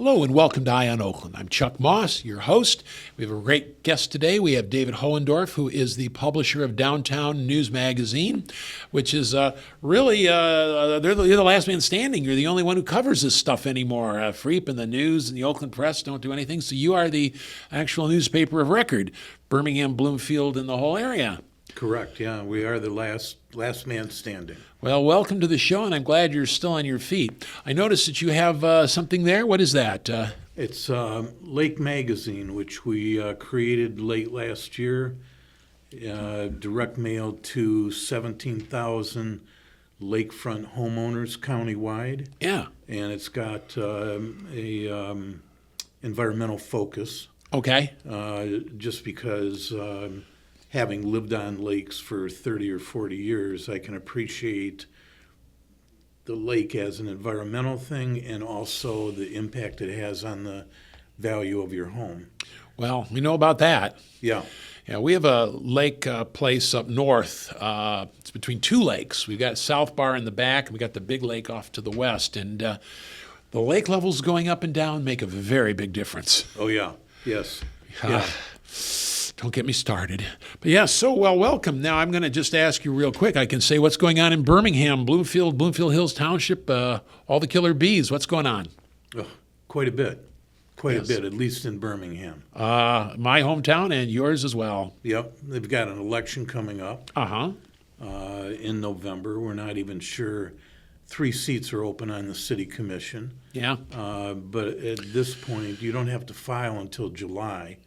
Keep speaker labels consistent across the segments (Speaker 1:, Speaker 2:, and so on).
Speaker 1: Hello and welcome to Eye on Oakland. I'm Chuck Moss, your host. We have a great guest today. We have David Hohendorf, who is the publisher of Downtown News Magazine, which is really, you're the last man standing. You're the only one who covers this stuff anymore. Freep and the news and the Oakland Press don't do anything, so you are the actual newspaper of record, Birmingham, Bloomfield, and the whole area.
Speaker 2: Correct, yeah. We are the last man standing.
Speaker 1: Well, welcome to the show, and I'm glad you're still on your feet. I noticed that you have something there. What is that?
Speaker 2: It's Lake Magazine, which we created late last year, direct mail to 17,000 lakefront homeowners countywide.
Speaker 1: Yeah.
Speaker 2: And it's got a environmental focus.
Speaker 1: Okay.
Speaker 2: Just because having lived on lakes for 30 or 40 years, I can appreciate the lake as an environmental thing and also the impact it has on the value of your home.
Speaker 1: Well, we know about that.
Speaker 2: Yeah.
Speaker 1: Yeah, we have a lake place up north. It's between two lakes. We've got South Bar in the back, and we got the big lake off to the west. And the lake levels going up and down make a very big difference.
Speaker 2: Oh, yeah. Yes. Yeah.
Speaker 1: Don't get me started. But yeah, so welcome. Now I'm going to just ask you real quick. I can say what's going on in Birmingham, Bloomfield Hills Township, all the killer bees. What's going on?
Speaker 2: Oh, quite a bit. Quite
Speaker 1: Yes.
Speaker 2: a bit, at least in Birmingham.
Speaker 1: My hometown and yours as well.
Speaker 2: Yep. They've got an election coming up
Speaker 1: Uh-huh.
Speaker 2: in November. We're not even sure. 3 seats are open on the city commission.
Speaker 1: Yeah.
Speaker 2: But at this point, you don't have to file until July.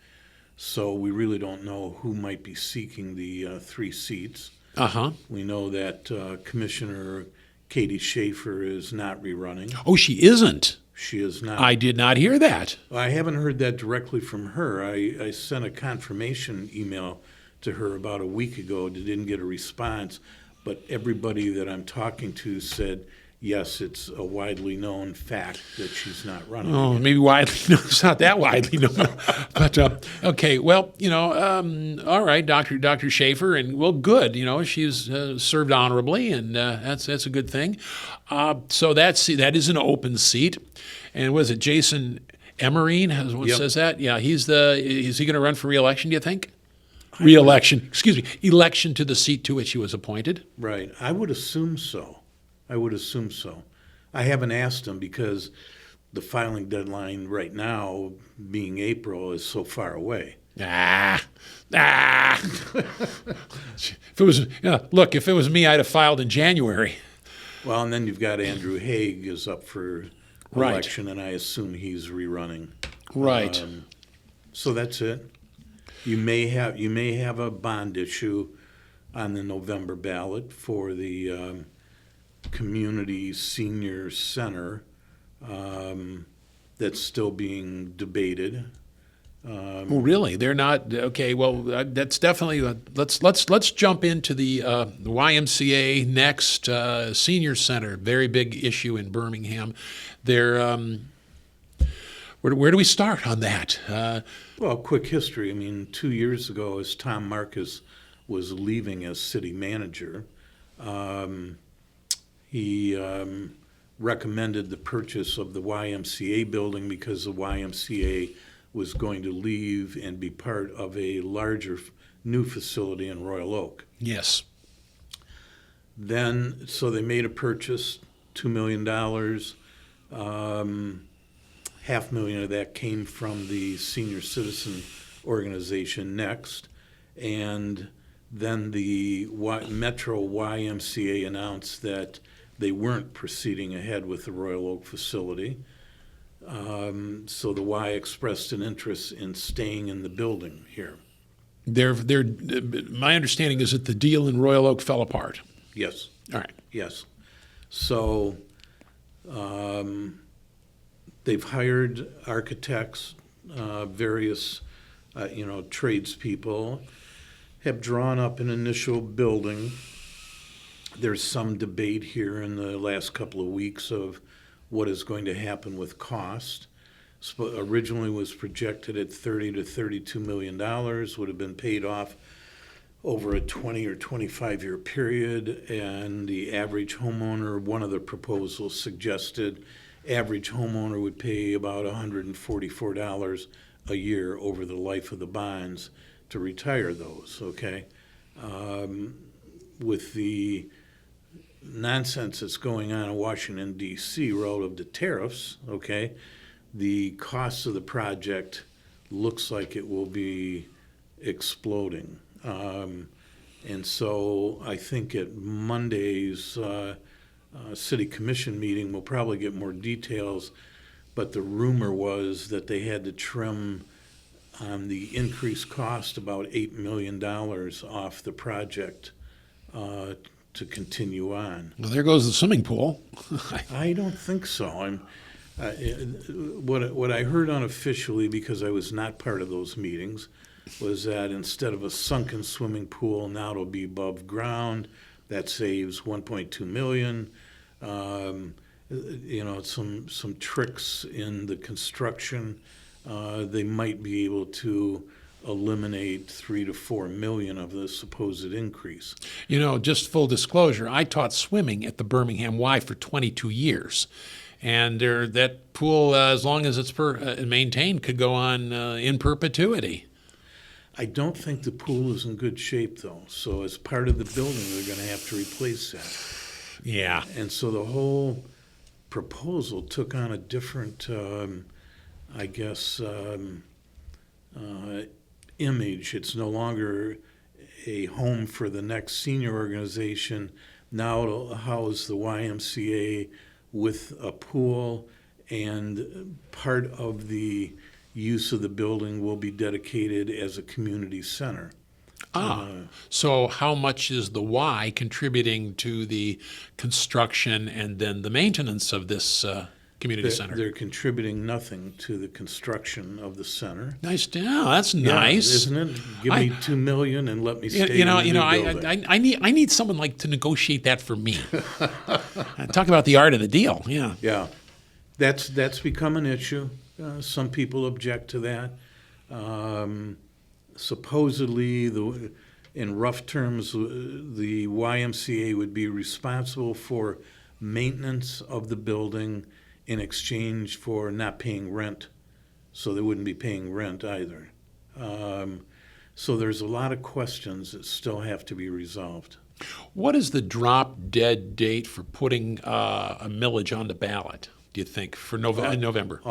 Speaker 2: So we really don't know who might be seeking the 3 seats.
Speaker 1: Uh-huh.
Speaker 2: We know that Commissioner Katie Schaefer is not rerunning.
Speaker 1: Oh, she isn't.
Speaker 2: She is not.
Speaker 1: I did not hear that.
Speaker 2: I haven't heard that directly from her. I sent a confirmation email to her about a week ago. Didn't get a response. But everybody that I'm talking to said, yes, it's a widely known fact that she's not running.
Speaker 1: Oh, maybe widely known. It's not that widely known. But, okay, well, all right, Dr. Schaefer, and, well, good. She's served honorably, and that's a good thing. So that is an open seat. And was it Jason Emerine?
Speaker 2: Yep.
Speaker 1: Says that? Yeah, is he going to run for re-election, do you think? Election to the seat to which he was appointed.
Speaker 2: Right. I would assume so. I haven't asked him because the filing deadline right now, being April, is so far away.
Speaker 1: If it was me, I'd have filed in January.
Speaker 2: Well, and then you've got Andrew Haig is up for election, and I assume he's rerunning.
Speaker 1: Right.
Speaker 2: So that's it. You may have a bond issue on the November ballot for the community senior center that's still being debated.
Speaker 1: Oh, really? They're not okay. Well, that's definitely. Let's jump into the YMCA next. Senior center, very big issue in Birmingham. They're. Where do we start on that?
Speaker 2: Well, quick history. I mean, 2 years ago, as Tom Marcus was leaving as city manager, he recommended the purchase of the YMCA building because the YMCA was going to leave and be part of a larger new facility in Royal Oak.
Speaker 1: Yes.
Speaker 2: Then, so they made a purchase, $2 million. $500,000 of that came from the senior citizen organization Next. And then the Metro YMCA announced that they weren't proceeding ahead with the Royal Oak facility. So the Y expressed an interest in staying in the building here.
Speaker 1: My understanding is that the deal in Royal Oak fell apart.
Speaker 2: Yes.
Speaker 1: All right.
Speaker 2: Yes. So they've hired architects, various, tradespeople, have drawn up an initial building. There's some debate here in the last couple of weeks of what is going to happen with cost. Originally was projected at $30 to $32 million, would have been paid off over a 20 or 25 year period, and the average homeowner, one of the proposals suggested average homeowner would pay about $144 a year over the life of the bonds to retire those, okay? With the nonsense that's going on in Washington, D.C. relative to tariffs, okay, the cost of the project looks like it will be exploding. And so I think at Monday's city commission meeting, we'll probably get more details, but the rumor was that they had to trim on the increased cost about $8 million off the project to continue on.
Speaker 1: Well, there goes the swimming pool.
Speaker 2: I don't think so. What I heard unofficially, because I was not part of those meetings, was that instead of a sunken swimming pool, now it'll be above ground. That saves $1.2 million. Some tricks in the construction. They might be able to eliminate $3 to $4 million of the supposed increase.
Speaker 1: Just full disclosure, I taught swimming at the Birmingham Y for 22 years. And that pool, as long as it's maintained, could go on in perpetuity.
Speaker 2: I don't think the pool is in good shape, though. So as part of the building, they're going to have to replace that.
Speaker 1: Yeah.
Speaker 2: And so the whole proposal took on a different, image. It's no longer a home for the next senior organization. Now it'll house the YMCA with a pool, and part of the use of the building will be dedicated as a community center.
Speaker 1: So how much is the Y contributing to the construction and then the maintenance of this community center?
Speaker 2: They're contributing nothing to the construction of the center.
Speaker 1: Nice. Yeah, that's nice,
Speaker 2: isn't it? Give me $2 million and let me stay in the new building.
Speaker 1: I need someone like to negotiate that for me. Talk about the art of the deal. Yeah.
Speaker 2: Yeah, that's become an issue. Some people object to that. Supposedly, in rough terms, the YMCA would be responsible for maintenance of the building in exchange for not paying rent. So they wouldn't be paying rent either. So there's a lot of questions that still have to be resolved.
Speaker 1: What is the drop dead date for putting a millage on the ballot, do you think, for November?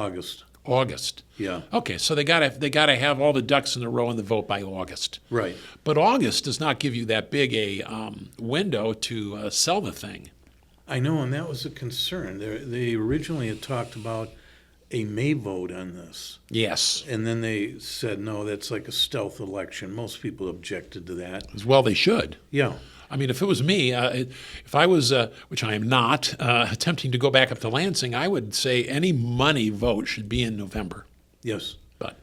Speaker 2: August. Yeah.
Speaker 1: Okay, so they gotta have all the ducks in a row in the vote by August.
Speaker 2: Right.
Speaker 1: But August does not give you that big a window to sell the thing.
Speaker 2: I know, and that was a concern. They originally had talked about a May vote on this.
Speaker 1: Yes.
Speaker 2: And then they said, no, that's like a stealth election. Most people objected to that.
Speaker 1: As well they should.
Speaker 2: Yeah.
Speaker 1: I mean, if it was me, if I was, which I am not, attempting to go back up to Lansing, I would say any money vote should be in November.
Speaker 2: Yes.
Speaker 1: But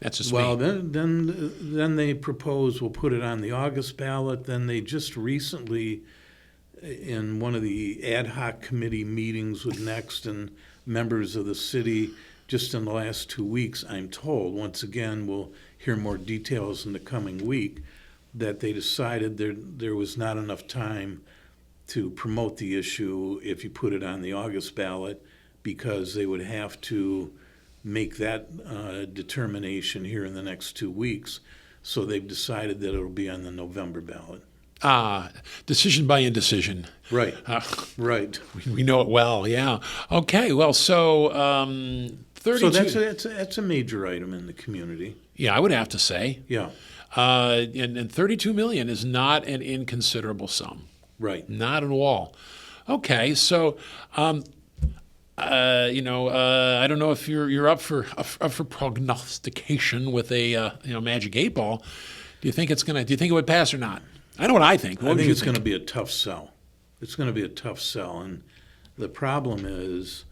Speaker 1: that's just
Speaker 2: well,
Speaker 1: me.
Speaker 2: then they propose we'll put it on the August ballot. Then they just recently, in one of the ad hoc committee meetings with Next and members of the city, just in the last 2 weeks, I'm told, once again, we'll hear more details in the coming week, that they decided there was not enough time to promote the issue if you put it on the August ballot, because they would have to make that determination here in the next 2 weeks. So they've decided that it'll be on the November ballot.
Speaker 1: Decision by indecision.
Speaker 2: Right. Right.
Speaker 1: We know it well, yeah. Okay, well, so 32...
Speaker 2: So that's a major item in the community.
Speaker 1: Yeah, I would have to say.
Speaker 2: Yeah.
Speaker 1: And $32 million is not an inconsiderable sum.
Speaker 2: Right.
Speaker 1: Not at all. Okay, so I don't know if you're up for prognostication with a magic 8 ball. Do you think it would pass or not? I know what I think.
Speaker 2: I think it's going to be a tough sell. It's going to be a tough sell, and the problem is,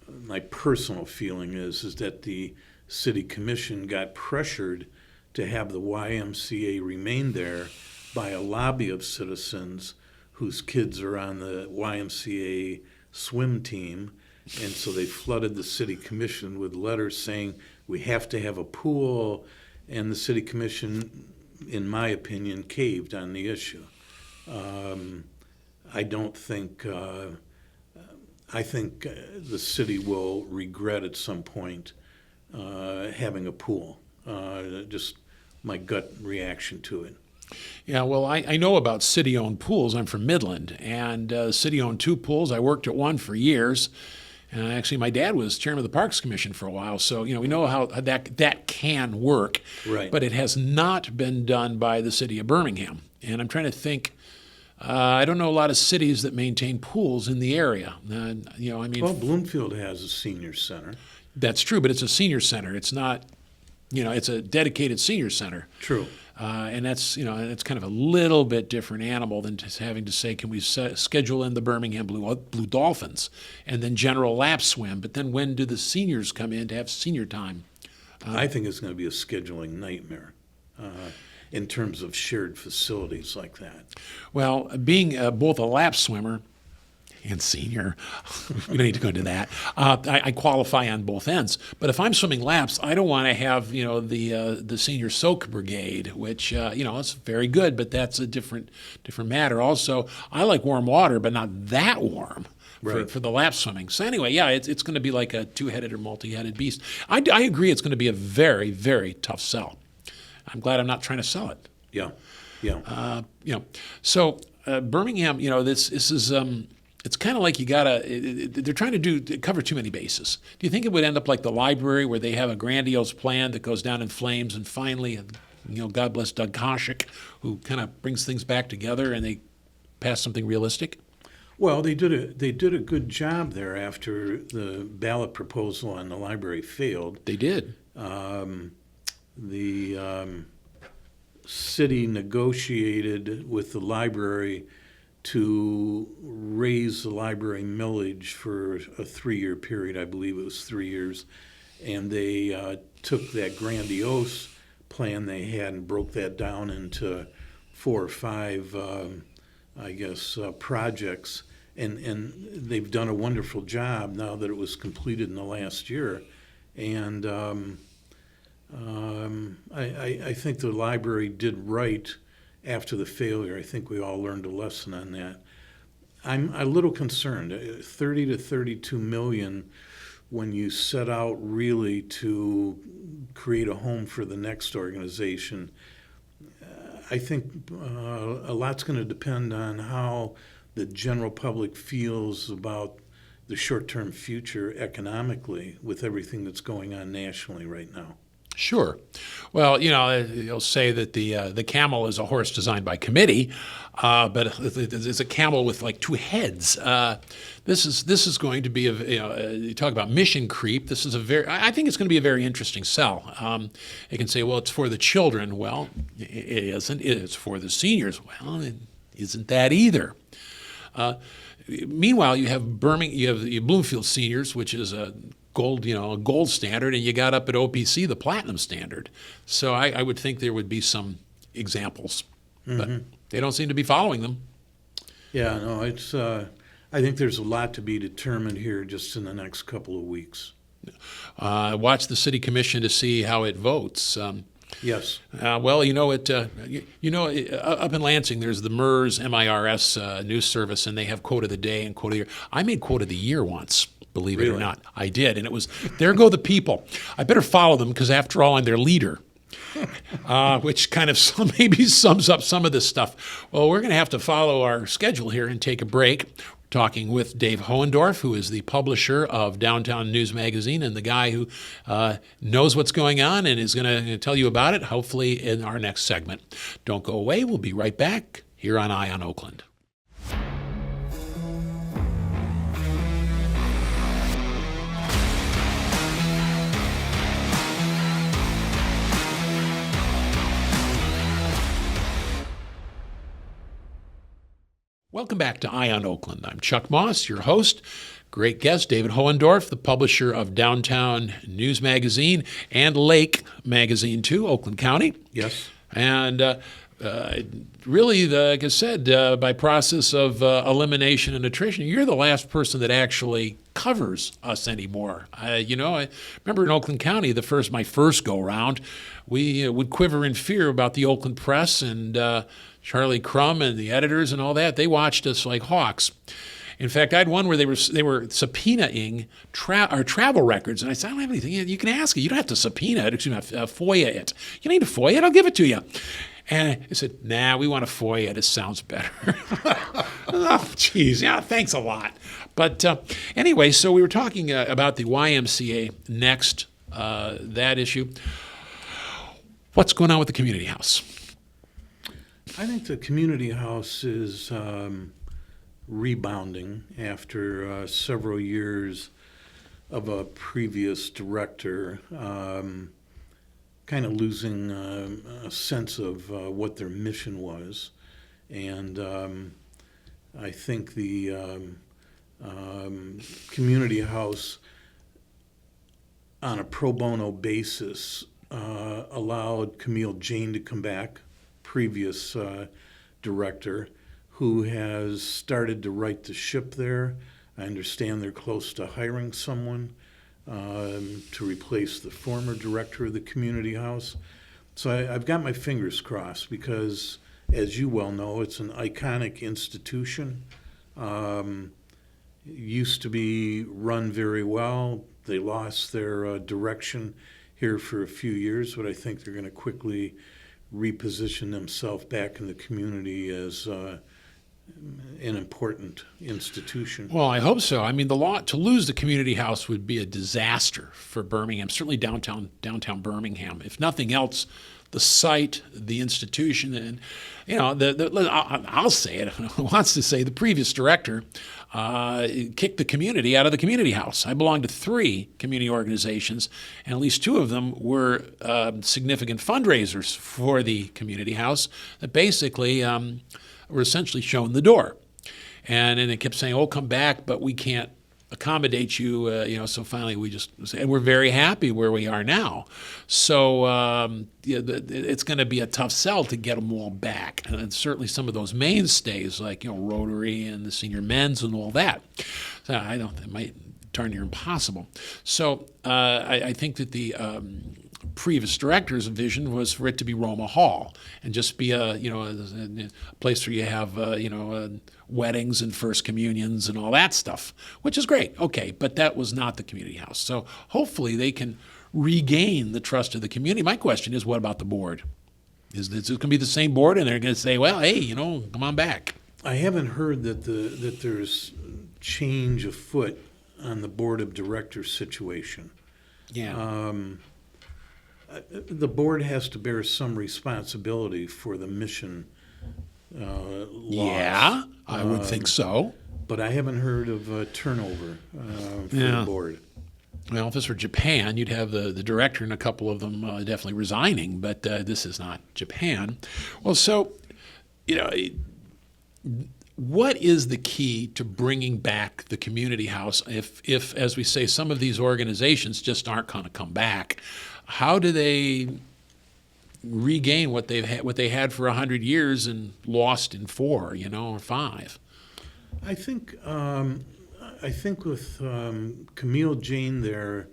Speaker 2: my personal feeling is that the city commission got pressured to have the YMCA remain there by a lobby of citizens whose kids are on the YMCA swim team, and so they flooded the city commission with letters saying we have to have a pool, and the city commission, in my opinion, caved on the issue. I don't think I think the city will regret at some point having a pool. Just my gut reaction to it.
Speaker 1: Yeah, well, I know about city-owned pools. I'm from Midland, and city-owned two pools. I worked at one for years. Actually, my dad was chairman of the Parks Commission for a while, so we know how that can work.
Speaker 2: Right.
Speaker 1: But it has not been done by the city of Birmingham. And I'm trying to think. I don't know a lot of cities that maintain pools in the area.
Speaker 2: Well, Bloomfield has a senior center.
Speaker 1: That's true, but it's a senior center. It's not. It's a dedicated senior center.
Speaker 2: True.
Speaker 1: And that's it's kind of a little bit different animal than just having to say, can we schedule in the Birmingham Blue Dolphins and then general lap swim? But then when do the seniors come in to have senior time?
Speaker 2: I think it's going to be a scheduling nightmare in terms of shared facilities like that.
Speaker 1: Well, being both a lap swimmer and senior, we don't need to go into that. I qualify on both ends. But if I'm swimming laps, I don't want to have the senior soak brigade, which it's very good, but that's a different matter. Also, I like warm water, but not that warm.
Speaker 2: Right.
Speaker 1: For the lap swimming. So anyway, yeah, it's going to be like a two-headed or multi-headed beast. I agree it's going to be a very, very tough sell. I'm glad I'm not trying to sell it.
Speaker 2: Yeah.
Speaker 1: So Birmingham, this is. It's kind of like they're trying to cover too many bases. Do you think it would end up like the library where they have a grandiose plan that goes down in flames and finally, God bless Doug Koshik, who kind of brings things back together and they pass something realistic?
Speaker 2: Well, they did a good job there after the ballot proposal on the library failed.
Speaker 1: They did.
Speaker 2: The city negotiated with the library to raise the library millage for a 3-year period. I believe it was 3 years. And they took that grandiose plan they had and broke that down into 4 or 5, projects. And they've done a wonderful job now that it was completed in the last year. And I think the library did right after the failure. I think we all learned a lesson on that. I'm a little concerned. 30 to 32 million when you set out really to create a home for the next organization. I think a lot's going to depend on how the general public feels about the short-term future economically with everything that's going on nationally right now.
Speaker 1: Sure. Well, you'll say that the camel is a horse designed by committee, but it's a camel with like 2 heads. This is going to be you talk about mission creep. I think it's going to be a very interesting sell. You can say, well, it's for the children. Well, it isn't. It's for the seniors. Well, it isn't that either. Meanwhile, you have Bloomfield Seniors, which is a gold standard, and you got up at OPC the platinum standard. So I would think there would be some examples, but they don't seem to be following them.
Speaker 2: Yeah, no, it's. I think there's a lot to be determined here just in the next couple of weeks.
Speaker 1: Watch the city commission to see how it votes.
Speaker 2: Yes.
Speaker 1: Well, up in Lansing, there's the MIRS news service, and they have quote of the day and quote of the year. I made quote of the year once. Believe it or not, I did. And it was, there go the people. I better follow them because, after all, I'm their leader, which kind of maybe sums up some of this stuff. Well, we're going to have to follow our schedule here and take a break. We're talking with Dave Hohendorf, who is the publisher of Downtown News Magazine and the guy who knows what's going on and is going to tell you about it, hopefully, in our next segment. Don't go away. We'll be right back here on Eye on Oakland. Welcome back to Eye on Oakland. I'm Chuck Moss, your host. Great guest, David Hohendorf, the publisher of Downtown News Magazine and Lake Magazine, too, Oakland County.
Speaker 2: Yes.
Speaker 1: And really, like I said, by process of elimination and attrition, you're the last person that actually covers us anymore. I remember in Oakland County, my first go-round, we would quiver in fear about the Oakland Press and Charlie Crum and the editors and all that. They watched us like hawks. In fact, I had one where they were subpoenaing our travel records, and I said, I don't have anything. You can ask it. You don't have to subpoena it. Excuse me, FOIA it. You don't need to FOIA it. I'll give it to you. And I said, nah, we want to FOIA it. It sounds better. Oh, geez. Yeah, thanks a lot. But anyway, so we were talking about the YMCA next, that issue. What's going on with the community house?
Speaker 2: I think the community house is rebounding after several years of a previous director kind of losing a sense of what their mission was. And I think the community house on a pro bono basis allowed Camille Jane to come back, previous director, who has started to right the ship there. I understand they're close to hiring someone to replace the former director of the community house. So I've got my fingers crossed because, as you well know, it's an iconic institution. Used to be run very well. They lost their direction here for a few years, but I think they're going to quickly reposition themselves back in the community as an important institution.
Speaker 1: Well, I hope so. I mean, to lose the community house would be a disaster for Birmingham, certainly downtown Birmingham. If nothing else, the site, the institution, and I'll say it. Who wants to say the previous director kicked the community out of the community house? I belong to 3 community organizations, and at least 2 of them were significant fundraisers for the community house that basically were essentially shown the door. And then they kept saying, oh, come back, but we can't accommodate you, so finally and we're very happy where we are now. So it's going to be a tough sell to get them all back. And certainly some of those mainstays like, Rotary and the senior men's and all that. So it might darn near impossible. So I think that the previous director's vision was for it to be Roma Hall and just be a place where you have weddings and first communions and all that stuff, which is great. Okay, but that was not the community house. So hopefully they can regain the trust of the community. My question is, what about the board? Is it going to be the same board, and they're going to say, well, hey, come on back?
Speaker 2: I haven't heard that there's change afoot on the board of directors situation.
Speaker 1: Yeah.
Speaker 2: The board has to bear some responsibility for the mission loss.
Speaker 1: Yeah, I would think so.
Speaker 2: But I haven't heard of turnover for the board.
Speaker 1: Well, if this were Japan, you'd have the director and a couple of them definitely resigning, but this is not Japan. Well, so, what is the key to bringing back the community house if, as we say, some of these organizations just aren't going to come back? How do they regain what they had for 100 years and lost in 4, or 5?
Speaker 2: I think with Camille Jane there,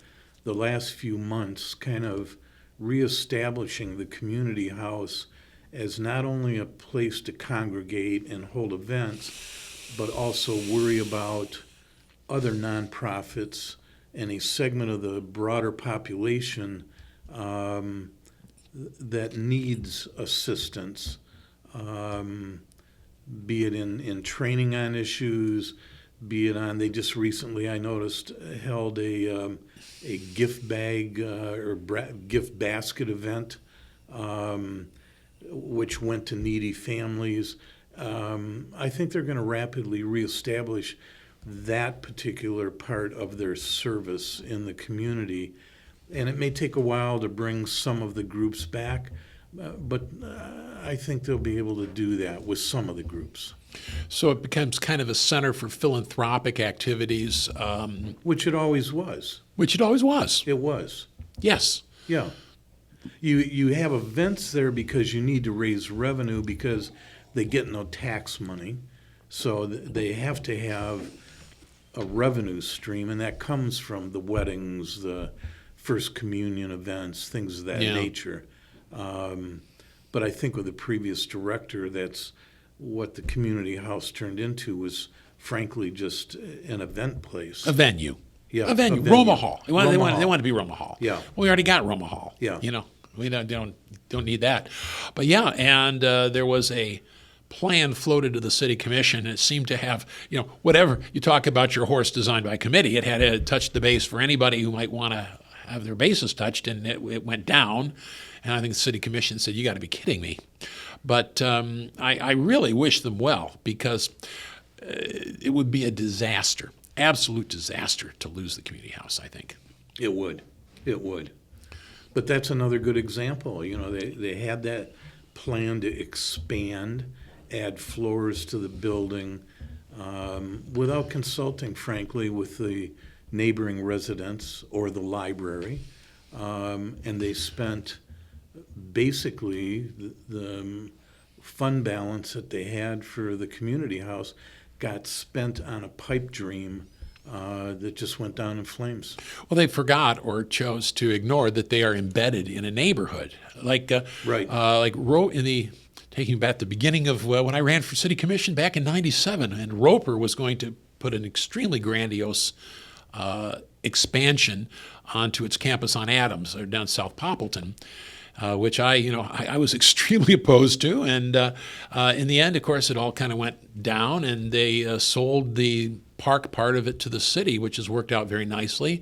Speaker 2: the last few months, kind of reestablishing the community house as not only a place to congregate and hold events, but also worry about other nonprofits and a segment of the broader population that needs assistance, be it in training on issues, be it on, they just recently, I noticed, held a gift bag or gift basket event, which went to needy families. I think they're going to rapidly reestablish that particular part of their service in the community. And it may take a while to bring some of the groups back, but I think they'll be able to do that with some of the groups.
Speaker 1: So it becomes kind of a center for philanthropic activities.
Speaker 2: Which it always was.
Speaker 1: Which it always was.
Speaker 2: It was.
Speaker 1: Yes.
Speaker 2: Yeah. You have events there because you need to raise revenue because they get no tax money. So they have to have a revenue stream, and that comes from the weddings, the first communion events, things of that nature. But I think with the previous director, that's what the community house turned into, was frankly, just an event place.
Speaker 1: A venue.
Speaker 2: Yeah,
Speaker 1: A venue.
Speaker 2: a venue.
Speaker 1: Roma Hall. They
Speaker 2: Roma
Speaker 1: want
Speaker 2: Hall.
Speaker 1: to be Roma Hall.
Speaker 2: Yeah.
Speaker 1: Well, we already got Roma Hall.
Speaker 2: Yeah.
Speaker 1: We don't need that. But yeah, and there was a plan floated to the city commission. And it seemed to have, whatever you talk about your horse designed by committee, it had to touch the base for anybody who might want to have their bases touched, and it went down. And I think the city commission said, "You got to be kidding me." But I really wish them well, because it would be a disaster, absolute disaster, to lose the community house, I think.
Speaker 2: It would. It would. But that's another good example. They had that plan to expand, add floors to the building, without consulting, frankly, with the neighboring residents or the library. And they spent basically the fund balance that they had for the community house got spent on a pipe dream that just went down in flames.
Speaker 1: Well, they forgot or chose to ignore that they are embedded in a neighborhood. Taking back the beginning of when I ran for city commission back in '97, and Roper was going to put an extremely grandiose expansion onto its campus on Adams, or down South Poppleton, which I was extremely opposed to. And in the end, of course, it all kind of went down, and they sold the park part of it to the city, which has worked out very nicely.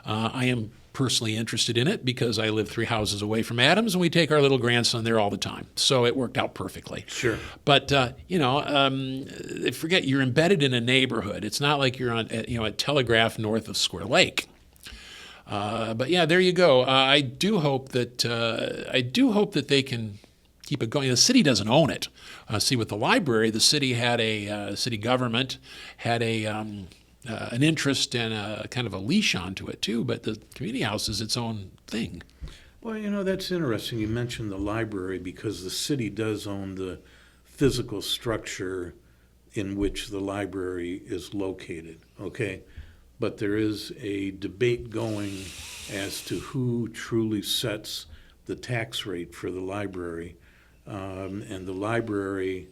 Speaker 1: I am personally interested in it because I live 3 houses away from Adams, and we take our little grandson there all the time. So it worked out perfectly.
Speaker 2: Sure.
Speaker 1: But, forget you're embedded in a neighborhood. It's not like you're on, at Telegraph north of Square Lake. But yeah, there you go. I do hope that they can keep it going. The city doesn't own it. See, with the library, the city had city government had an interest and a kind of a leash onto it too. But the community house is its own thing.
Speaker 2: Well, that's interesting. You mentioned the library, because the city does own the physical structure in which the library is located. Okay. But there is a debate going as to who truly sets the tax rate for the library. And the library,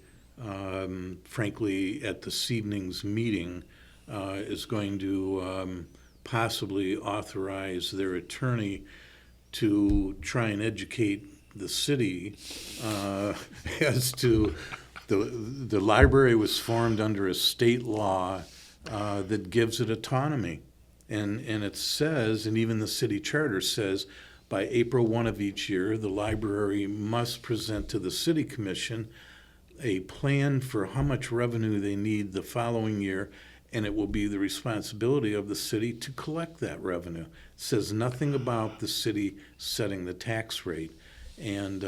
Speaker 2: frankly, at this evening's meeting, is going to possibly authorize their attorney to try and educate the city as to the library was formed under a state law that gives it autonomy. And it says, and even the city charter says, by April 1 of each year, the library must present to the city commission a plan for how much revenue they need the following year, and it will be the responsibility of the city to collect that revenue. It says nothing about the city setting the tax rate. And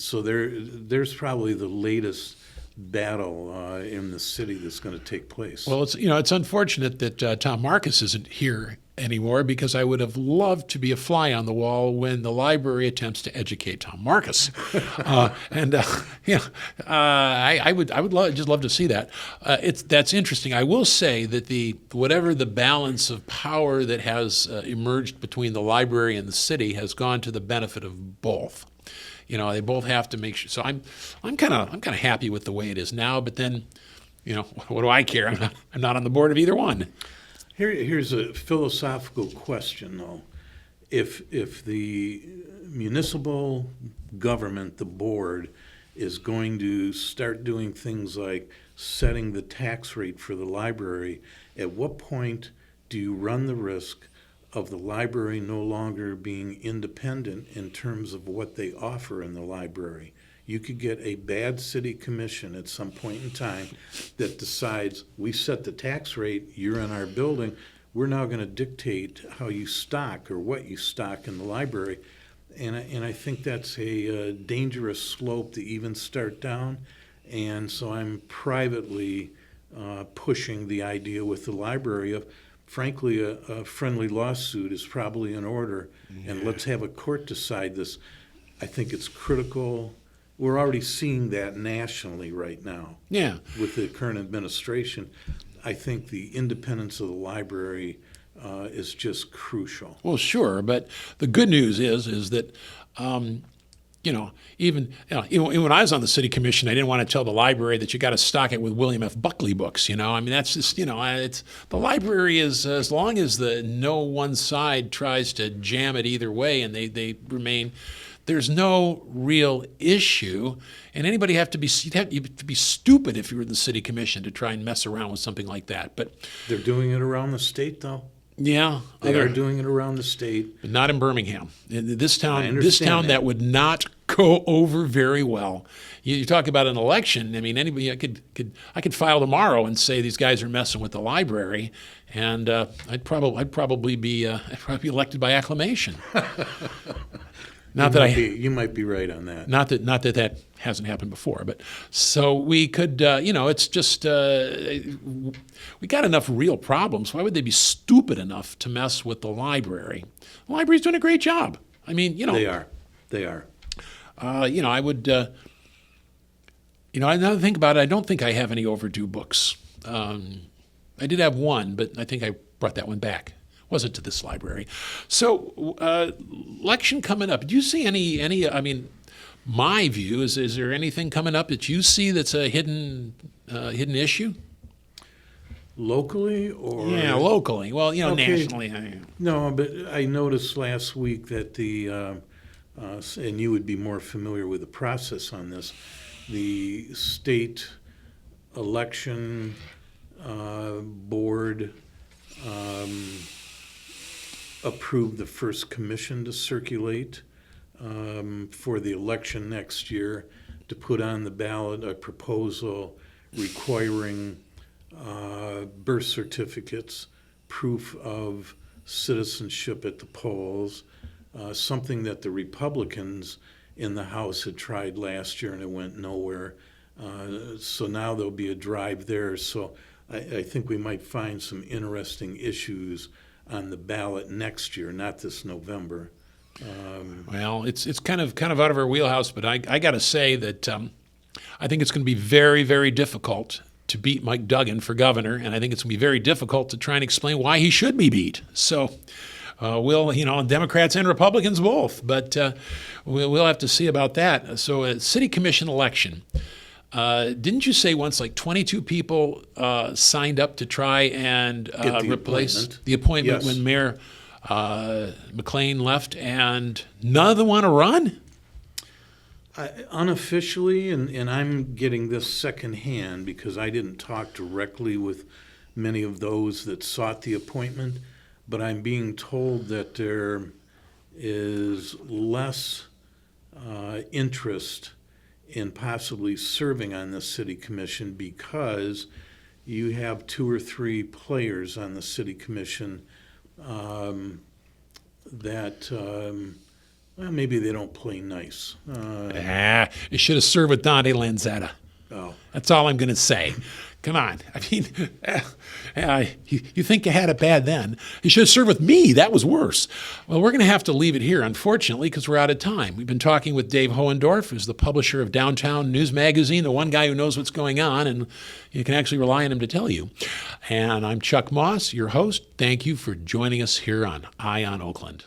Speaker 2: so there's probably the latest battle in the city that's going to take place.
Speaker 1: Well, it's unfortunate that Tom Marcus isn't here anymore, because I would have loved to be a fly on the wall when the library attempts to educate Tom Marcus. I would just love to see that. That's interesting. I will say that whatever the balance of power that has emerged between the library and the city has gone to the benefit of both. They both have to make sure. So I'm kind of happy with the way it is now. But then, what do I care? I'm not on the board of either one.
Speaker 2: Here's a philosophical question, though. If the municipal government, the board, is going to start doing things like setting the tax rate for the library, at what point do you run the risk of the library no longer being independent in terms of what they offer in the library? You could get a bad city commission at some point in time that decides, we set the tax rate, you're in our building, we're now going to dictate how you stock or what you stock in the library. And I think that's a dangerous slope to even start down. And so I'm privately pushing the idea with the library of, frankly, a friendly lawsuit is probably in order, and let's have a court decide this. I think it's critical. We're already seeing that nationally right now.
Speaker 1: Yeah. With
Speaker 2: the current administration. I think the independence of the library is just crucial.
Speaker 1: Well, sure, but the good news is that even when I was on the city commission, I didn't want to tell the library that you got to stock it with William F. Buckley books. I mean, that's just, it's the library is, as long as no one side tries to jam it either way, and they remain. There's no real issue, and anybody you'd have to be stupid if you were in the city commission to try and mess around with something like that. But
Speaker 2: They're doing it around the state, though.
Speaker 1: yeah,
Speaker 2: They are doing it around the state.
Speaker 1: but not in Birmingham. In this
Speaker 2: I
Speaker 1: town,
Speaker 2: understand
Speaker 1: that would not go over very well. You talk about an election. I mean, anybody I could file tomorrow and say these guys are messing with the library, and I'd probably be elected by acclamation.
Speaker 2: You might be right on that.
Speaker 1: Not that hasn't happened before, but so we could, it's just we got enough real problems. Why would they be stupid enough to mess with the library? The library's doing a great job. I mean,
Speaker 2: They are.
Speaker 1: I would, now that I think about it, I don't think I have any overdue books. I did have one, but I think I brought that one back. Wasn't to this library. So, election coming up. Do you see any? I mean, my view is there anything coming up that you see that's a hidden issue?
Speaker 2: Locally or?
Speaker 1: Yeah, locally. Well,
Speaker 2: Okay.
Speaker 1: nationally.
Speaker 2: No, but I noticed last week that and you would be more familiar with the process on this, the state election board approved the first commission to circulate for the election next year to put on the ballot a proposal requiring birth certificates, proof of citizenship at the polls, something that the Republicans in the House had tried last year and it went nowhere. So now there'll be a drive there. So I think we might find some interesting issues on the ballot next year, not this November.
Speaker 1: Well, it's kind of out of our wheelhouse, but I got to say that I think it's going to be very, very difficult to beat Mike Duggan for governor, and I think it's going to be very difficult to try and explain why he should be beat. So Democrats and Republicans both, but we'll have to see about that. So a city commission election. Didn't you say once like 22 people signed up to try and replace the appointment
Speaker 2: Yes.
Speaker 1: when Mayor McLean left, and none of them want to run?
Speaker 2: Unofficially, and I'm getting this secondhand because I didn't talk directly with many of those that sought the appointment, but I'm being told that there is less interest in possibly serving on the city commission because you have 2 or 3 players on the city commission that well, maybe they don't play nice.
Speaker 1: You should have served with Dante Lanzetta.
Speaker 2: Oh.
Speaker 1: That's all I'm going to say. Come on. I mean, you think you had it bad then. You should have served with me. That was worse. Well, we're going to have to leave it here, unfortunately, because we're out of time. We've been talking with Dave Hohendorf, who's the publisher of Downtown News Magazine, the one guy who knows what's going on, and you can actually rely on him to tell you. And I'm Chuck Moss, your host. Thank you for joining us here on Eye on Oakland.